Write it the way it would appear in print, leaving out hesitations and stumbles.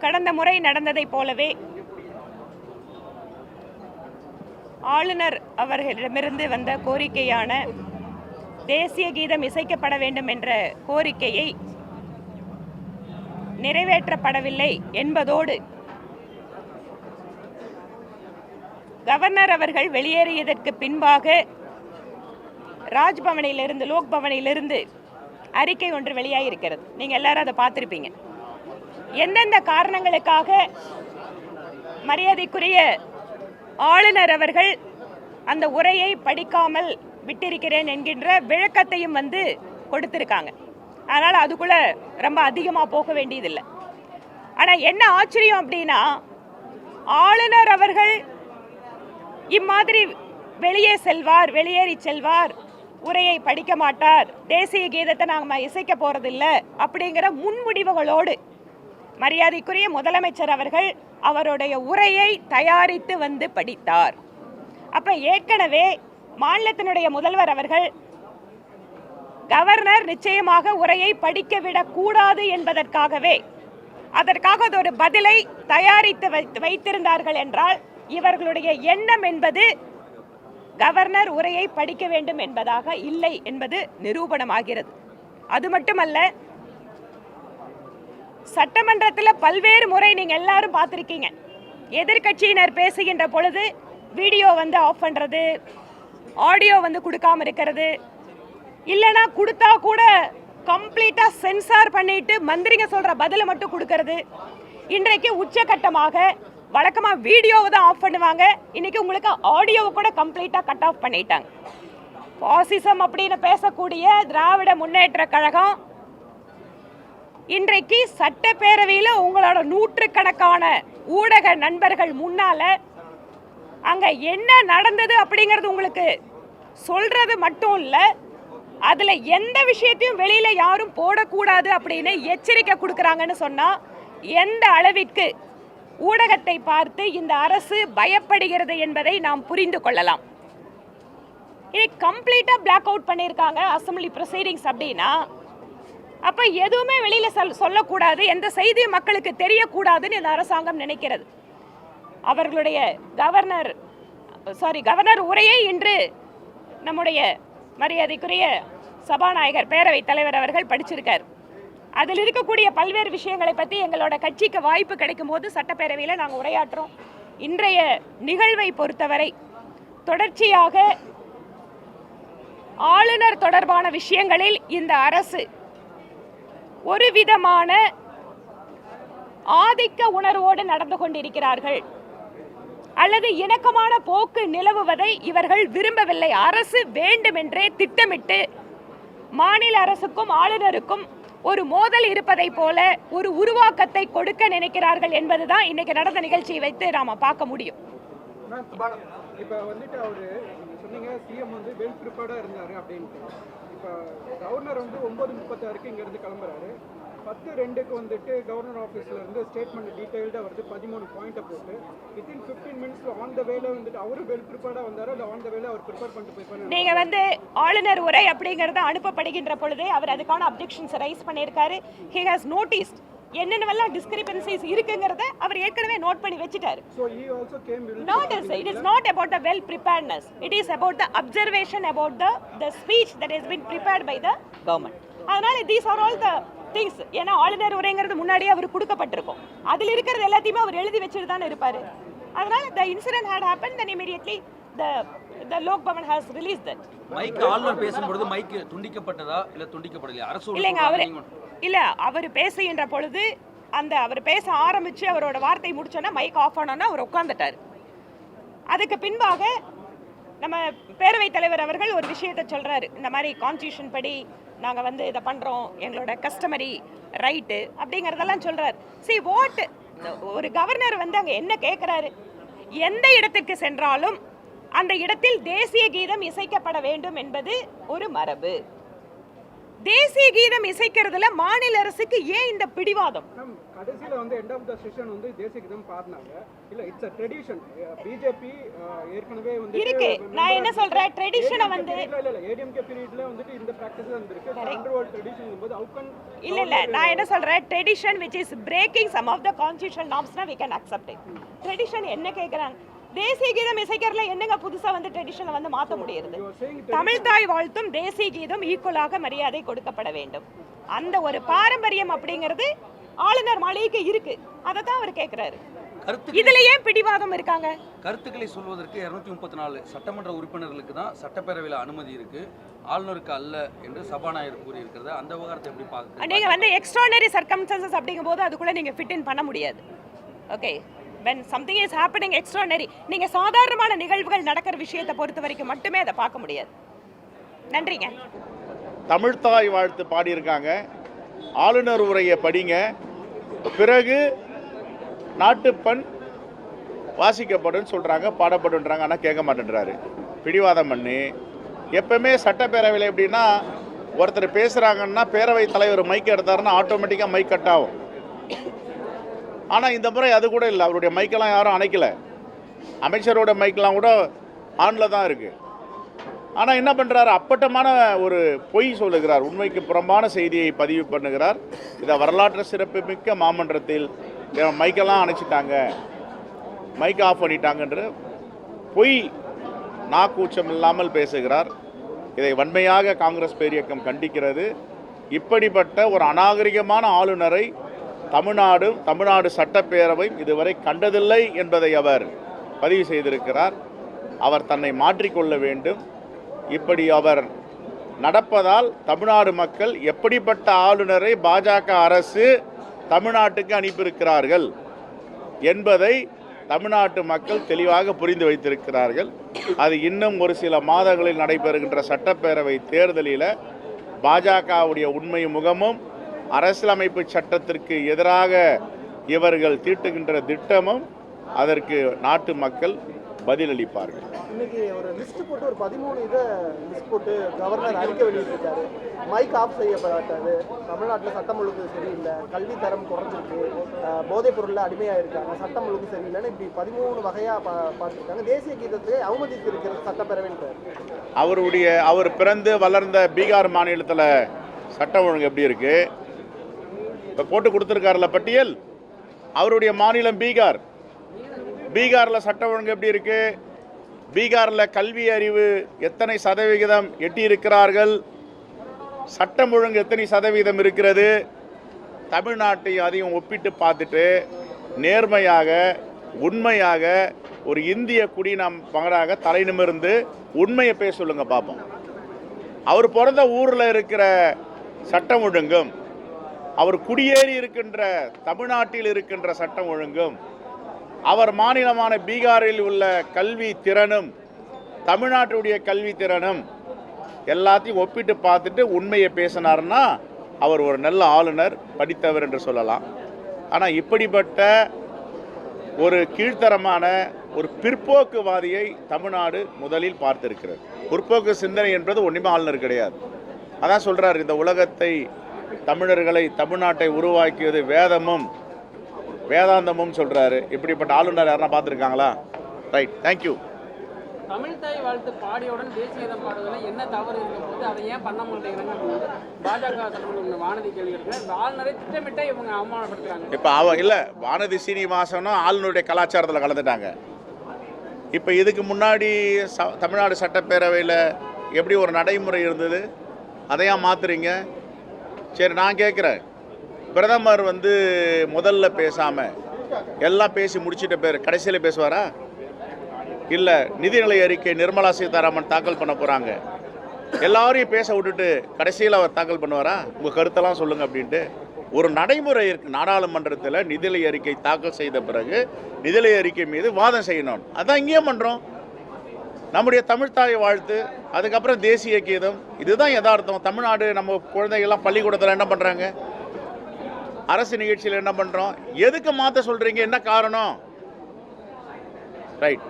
கடந்த முறை நடந்ததைப் போலவே ஆளுநர் அவர்களிடமிருந்து வந்த கோரிக்கையான தேசிய கீதம் இசைக்கப்பட வேண்டும் என்ற கோரிக்கையை நிறைவேற்றப்படவில்லை என்பதோடு கவர்னர் அவர்கள் வெளியேறியதற்கு பின்பாக ராஜ்பவனிலிருந்து லோக்பவனிலிருந்து அறிக்கை ஒன்று வெளியாகியிருக்கிறது. நீங்கள் எல்லாரும் அதை பார்த்துருப்பீங்க. எந்தெந்த காரணங்களுக்காக மரியாதைக்குரிய ஆளுநர் அவர்கள் அந்த உரையை படிக்காமல் விட்டிருக்கிறேன் என்கின்ற விளக்கத்தையும் கொடுத்திருக்காங்க. அதனால் அதுக்குள்ள ரொம்ப அதிகமாக போக வேண்டியதில்லை. ஆனால் என்ன ஆச்சரியம் அப்படின்னா, ஆளுநர் அவர்கள் இம்மாதிரி வெளியேறி செல்வார், உரையை படிக்க மாட்டார், தேசிய கீதத்தை நாங்கள் இசைக்க போறதில்லை அப்படிங்கிற முன்முடிவுகளோடு மரியாதைக்குரிய முதலமைச்சர் அவர்கள் அவருடைய உரையை தயாரித்து படித்தார். அப்ப ஏற்கனவே மாநிலத்தினுடைய முதல்வர் அவர்கள் கவர்னர் நிச்சயமாக உரையை படிக்க விடக்கூடாது என்பதற்காகவே அதற்காக ஒரு பதிலை தயாரித்து வைத்திருந்தார்கள் என்றால், இவர்களுடைய எண்ணம் என்பது கவர்னர் உரையை படிக்க வேண்டும் என்பதாக இல்லை என்பது நிரூபணமாகிறது. அது மட்டுமல்ல, சட்டமன்றத்தில் பல்வேறு முறை நீங்க எல்லாரும் பார்த்திருக்கீங்க, எதிர்கட்சியினர் பேசுகின்ற பொழுது வீடியோ ஆஃப் பண்றது, ஆடியோ கொடுக்காம இருக்கிறது, இல்லைன்னா கொடுத்தா கூட கம்ப்ளீட்டா சென்சார் பண்ணிட்டு மந்திரிங்க சொல்ற பதிலை மட்டும் கொடுக்கிறது. இன்றைக்கு உச்சகட்டமாக வழக்கமா வீடியோவை தான் ஆஃப் பண்ணுவாங்க, இன்னைக்கு உங்களுக்கு ஆடியோவை கூட கம்ப்ளீட்டா கட் ஆஃப் பண்ணிட்டாங்க. பாசிசம் அப்படின்னு பேசக்கூடிய திராவிட முன்னேற்ற கழகம் இன்றைக்கு சட்டப்பேரவையில் உங்களோட நூற்றுக்கணக்கான ஊடக நண்பர்கள் முன்னால அங்க என்ன நடந்தது அப்படிங்கிறது உங்களுக்கு சொல்றது மட்டும் இல்ல, அதுல எந்த விஷயத்தையும் வெளியில யாரும் போடக்கூடாது அப்படின்னு எச்சரிக்கை கொடுக்கறாங்கன்னு சொன்னா எந்த அளவிற்கு ஊடகத்தை பார்த்து இந்த அரசு பயப்படுகிறது என்பதை நாம் புரிந்து கொள்ளலாம். இது கம்ப்ளீட்டா பிளாக் அவுட் பண்ணியிருக்காங்க அசம்பிளி ப்ரொசீடிங்ஸ் அப்படின்னா, அப்ப எதுவுமே வெளியில சொல்லக்கூடாது, எந்த செய்தியும் மக்களுக்கு தெரியக்கூடாதுன்னு இந்த அரசாங்கம் நினைக்கிறது. அவர்களுடைய கவர்னர் உரையை இன்று நம்முடைய மரியாதைக்குரிய சபாநாயகர் பேரவைத் தலைவர் அவர்கள் படிச்சிருக்கார். அதில் இருக்கக்கூடிய பல்வேறு விஷயங்களை பற்றி எங்களோட கட்சிக்கு வாய்ப்பு கிடைக்கும் போது சட்டப்பேரவையில் நாங்கள் உரையாற்றுறோம். இன்றைய நிகழ்வை பொறுத்தவரை தொடர்ச்சியாக ஆளுநர் தொடர்பான விஷயங்களில் இந்த அரசு ஒரு விதமான ஆதிக்க உணர்வோடு நடந்து கொண்டிருக்கிறார்கள், அல்லது இணக்கமான போக்கு நிலவுவதை இவர்கள் விரும்பவில்லை. அரசு வேண்டுமென்றே திட்டமிட்டு மாநில அரசுக்கும் ஆளுநருக்கும் ஒரு மோதல் இருப்பதை போல ஒரு உருவாக்கத்தை கொடுக்க நினைக்கிறார்கள் என்பதுதான் இன்னைக்கு நடந்த நிகழ்ச்சியை வைத்து நாம பார்க்க முடியும். இப்ப அவரு சொன்னீங்க சிஎம் வெல் ப்ரிப்பேர்டா இருந்தாரு அப்படின்ட்டு. இப்ப கவர்னர் 9:36 இங்க இருந்து கிளம்புறாரு. 10:02 கவர்னர் ஆஃபீஸ்ல இருந்து ஸ்டேட்மெண்ட் டீடைல்டா வருது, 13 பாயிண்ட போட்டு வித்தின் 15 மினிட்ஸ் ஆன் த வேல அவரு வெல் ப்ரிப்பேர்டா வந்தாரு, இல்ல ஆன் த வேல அவர் ப்ரிப்பேர் பண்ணிட்டு போய் நீங்க ஆளுநர் உரை அப்படிங்கறது அனுப்பப்படுகின்ற பொழுது அவர் அதுக்கான அப்ஜெக்ஷன்ஸ் ரைஸ் பண்ணியிருக்காரு. he has noticed என்னென்னவெல்லாம் டிஸ்கிரிபன்சிஸ் இருக்குங்கிறத அவர் ஏற்கனவே நோட் பண்ணி வச்சிட்டாரு. So he also came it is not about the well preparedness, it is about the observation about the speech that has been prepared by the government. அதனால these are all the things. ஏன்னா ஆளுநர் உரைங்கிறது முன்னாடியே அவர் கொடுக்கப்பட்டிருக்கும், அதில் இருக்கிறது எல்லாத்தையுமே அவர் எழுதி வச்சுட்டு தானே இருப்பாரு. அதனால the incident had happened, then immediately the Lok Bhavan has released that. Mike ஆளுநர் பேசும்போது மைக் துண்டிக்கப்பட்டதா இல்ல துண்டிக்கப்படலையா? அரசு இல்ல அவர் பேசுகின்ற பொழுது அவர் பேச ஆரம்பிச்சு அவரோட வார்த்தை முடிச்சோன்னா மைக் ஆஃப் ஆனோன்னா அவர் உட்கார்ந்துட்டார். அதுக்கு பின்பாக நம்ம பேரவைத் தலைவர் அவர்கள் ஒரு விஷயத்தை சொல்றாரு, இந்த மாதிரி கான்ஸ்டிடியூஷன் படி நாங்க இதை பண்றோம், எங்களோட கஸ்டமரி ரைட்டு அப்படிங்கறதெல்லாம் சொல்றாரு. see what ஒரு கவர்னர் அங்க என்ன கேட்கிறாரு, எந்த இடத்துக்கு சென்றாலும் அந்த இடத்தில் தேசிய கீதம் இசைக்கப்பட வேண்டும் என்பது ஒரு மரபு. தேசிய கீதம் இசைக்கிறதுல மாநில அரசுக்கு ஏன் இந்த பிடிவாதம்? மேம் கடைசியில் வந்து எண்ட் ஆஃப் த செஷன் வந்து தேசிய கீதம் பாடினாங்க. இல்லை இட்ஸ் அ ட்ரெடிஷன். பிஜேபி ஏற்கனவே வந்து இருக்கு. நான் என்ன சொல்றேன், ட்ரெடிஷனை வந்து இல்லை ஏடிஎம்கே பீரியட்ல வந்துட்டு இந்த ப்ராக்டிஸ் இருந்திருக்கு. அண்டர்வேர்ல்ட் ட்ரெடிஷன் போது how can இல்ல நான் என்ன சொல்றேன், tradition which is breaking some of the constitutional norms we can accept it. Tradition என்ன கேக்குறாங்க? தேசிய கீதம் இசைக்கிறதுல என்னங்க புதுசா வந்து ட்ரெடிஷனை வந்து மாற்ற முடியாது? தமிழ் தாய் வாழ்த்தும் தேசிய கீதம் ஈக்குவலாக மரியாதை கொடுக்கப்பட வேண்டும். அந்த ஒரு பாரம்பரியம் அப்படிங்கிறது ஆளுநர் மாளிகைக்கு இருக்கு. அதை தான் அவர் கேட்கிறாரு. இதுல ஏன் பிடிவாதம் இருக்காங்க? கருத்துக்களை சொல்வதற்கு 234 சட்டமன்ற உறுப்பினர்களுக்கு தான் சட்டப்பேரவையில் அனுமதி இருக்கு, ஆளுநருக்கு அல்ல என்று சபாநாயகர் கூறியிருக்கிறது. அந்த விவகாரத்தை எப்படி பார்க்க? நீங்க வந்து எக்ஸ்ட்ரானரி சர்க்கம்ஸ்டன்சஸ் அப்படிங்கும்போது அதுக்குள்ள நீங்க ஃபிட் இன் பண்ண முடியாது. Okay, when something is happening extraordinary, நீங்க சாதாரணமான நிகழ்வுகள் நடக்கிற விஷயத்தை பொறுத்த வரைக்கும் மட்டுமே அதை பார்க்க முடியாது. நன்றிங்க. தமிழ்தாய் வாழ்த்து பாடியிருக்காங்க, ஆளுநர் உரையை படிங்க, பிறகு நாட்டுப்பண் வாசிக்கப்படும் சொல்கிறாங்க, பாடப்படுன்றாங்க. ஆனால் கேட்க மாட்டேன்றாரு. பிடிவாதம் பண்ணி எப்பவுமே சட்டப்பேரவையில் எப்படின்னா ஒருத்தர் பேசுகிறாங்கன்னா பேரவைத் தலைவர் மைக் எடுத்தாருன்னா ஆட்டோமேட்டிக்காக மைக் கட் ஆகும். ஆனால் இந்த முறை அது கூட இல்லை. அவருடைய மைக்கெல்லாம் யாரும் அணைக்கலை. அமைச்சரோட மைக்கெல்லாம் கூட ஆனில் தான் இருக்குது. ஆனால் என்ன பண்ணுறாரு, அப்பட்டமான ஒரு பொய் சொல்லுகிறார், உண்மைக்கு புறம்பான செய்தியை பதிவு பண்ணுகிறார். இதை வரலாற்று சிறப்புமிக்க மாமன்றத்தில் மைக்கெல்லாம் அணைச்சிட்டாங்க, மைக் ஆஃப் பண்ணிட்டாங்கன்ற பொய் நாக்கூச்சம் இல்லாமல் பேசுகிறார். இதை வன்மையாக காங்கிரஸ் பேரியக்கம் கண்டிக்கிறது. இப்படிப்பட்ட ஒரு அநாகரிகமான ஆளுநரை தமிழ்நாடு சட்டப்பேரவையும் இதுவரை கண்டதில்லை என்பதை அவர் பதிவு செய்திருக்கிறார். அவர் தன்னை மாற்றிக்கொள்ள வேண்டும். இப்படி அவர் நடப்பதால் தமிழ்நாடு மக்கள் எப்படிப்பட்ட ஆளுநரை பாஜக அரசு தமிழ்நாட்டுக்கு அனுப்பியிருக்கிறார்கள் என்பதை தமிழ்நாட்டு மக்கள் தெளிவாக புரிந்து வைத்திருக்கிறார்கள். அது இன்னும் ஒரு சில மாதங்களில் நடைபெறுகின்ற சட்டப்பேரவை தேர்தலில் பாஜகவுடைய உண்மை முகமும் அரசியலமைப்பு சட்டத்திற்கு எதிராக இவர்கள் தீட்டுகின்ற திட்டமும் அதற்கு நாட்டு மக்கள் பதிலளிப்பார்கள். இன்னைக்கு ஒரு லிஸ்ட் போட்டு ஒரு 13 இதை லிஸ்ட் போட்டு கவர்னர் அறிக்கை வெளியிட்டிருக்காரு. மைக் ஆஃப் செய்யப்படாது, தமிழ்நாட்டில் சட்டம் ஒழுங்கு சரியில்லை, கல்வி தரம் குறைஞ்சிருக்கு, போதைப் பொருளில் அடிமையாக இருக்காங்க, சட்டம் ஒழுங்கு சரியில்லைன்னு இப்படி 13 வகையாக பார்த்துருக்காங்க. தேசிய கீதத்தை அவமதித்து இருக்கிறது சட்டப்பேரவைன்றார். அவர் பிறந்து வளர்ந்த பீகார் மாநிலத்தில் சட்டம் ஒழுங்கு எப்படி இருக்கு? இப்போ போட்டு கொடுத்துருக்காருல பட்டியல். அவருடைய மாநிலம் பீகாரில் சட்டம் ஒழுங்கு எப்படி இருக்கு? பீகாரில் கல்வி அறிவு எத்தனை சதவிகிதம் எட்டியிருக்கிறார்கள்? சட்டம் ஒழுங்கு எத்தனை சதவீதம் இருக்கிறது? தமிழ்நாட்டையும் அதையும் ஒப்பிட்டு பார்த்துட்டு நேர்மையாக உண்மையாக ஒரு இந்திய குடியினம் மகனாக தலை நிமிர்ந்து உண்மையை பேச சொல்லுங்க பார்ப்போம். அவர் பிறந்த ஊரில் இருக்கிற சட்டம் ஒழுங்கும், அவர் குடியேறி இருக்கின்ற தமிழ்நாட்டில் இருக்கின்ற சட்டம் ஒழுங்கும், அவர் மாநிலமான பீகாரில் உள்ள கல்வி திறனும் தமிழ்நாட்டுடைய கல்வி திறனும் எல்லாத்தையும் ஒப்பிட்டு பார்த்துட்டு உண்மையை பேசினார்னா அவர் ஒரு நல்ல ஆளுநர், படித்தவர் என்று சொல்லலாம். ஆனால் இப்படிப்பட்ட ஒரு கீழ்த்தரமான ஒரு பிற்போக்குவாதியை தமிழ்நாடு முதலில் பார்த்திருக்கிறது. பிற்போக்கு சிந்தனை என்பது ஒன்றுமே ஆளுநர் கிடையாது. அதான் சொல்கிறார், இந்த உலகத்தை தமிழர்களை தமிழ்நாட்டை உருவாக்கியது வேதாந்தமும் சொல்கிறாரு. இப்படிப்பட்ட ஆளுநர் யாரா பார்த்துருக்காங்களா? Right, thank you. தமிழ் தாய் வாழ்த்து பாடியவுடன் தேசிய கீதம் பாடுவதில் என்ன தவறு இருக்கும் போது அதை ஏன் பண்ண மாட்டேங்கிறாங்க பாஜக சட்டமன்ற வானதி கேள்வி இருக்கிற ஆளுநரை திட்டமிட்ட இவங்க அவமானப்படுத்துறாங்க. இப்போ வானதி சீனிவாசனும் ஆளுநருடைய கலாச்சாரத்தில் கலந்துட்டாங்க. இப்போ இதுக்கு முன்னாடி தமிழ்நாடு சட்டப்பேரவையில் எப்படி ஒரு நடைமுறை இருந்தது, அதையா மாற்றுறீங்க? சரி, நான் கேட்குறேன், பிரதமர் முதல்ல பேசாமல் எல்லாம் பேசி முடிச்சிட்ட பேர் கடைசியில் பேசுவாரா? இல்லை, நிதிநிலை அறிக்கை நிர்மலா சீதாராமன் தாக்கல் பண்ண போகிறாங்க, எல்லாரையும் பேச விட்டுட்டு கடைசியில் அவர் தாக்கல் பண்ணுவாரா? உங்கள் கருத்தெல்லாம் சொல்லுங்கள் அப்படின்ட்டு ஒரு நடைமுறை இருக்குது. நாடாளுமன்றத்தில் நிதிநிலை அறிக்கை தாக்கல் செய்த பிறகு நிதிநிலை அறிக்கை மீது வாதம் செய்யணும். அதான் இங்கேயும் பண்ணுறோம். நம்முடைய தமிழ்தாய் வாழ்த்து, அதுக்கப்புறம் தேசிய கீதம், இதுதான் யதார்த்தம். தமிழ்நாடு நம்ம குழந்தைகள்லாம் பள்ளிக்கூடத்தில் என்ன பண்ணுறாங்க, அரசு நிகழ்ச்சியில் என்ன பண்ணுறோம்? எதுக்கு மாற்ற சொல்கிறீங்க? என்ன காரணம்? ரைட்.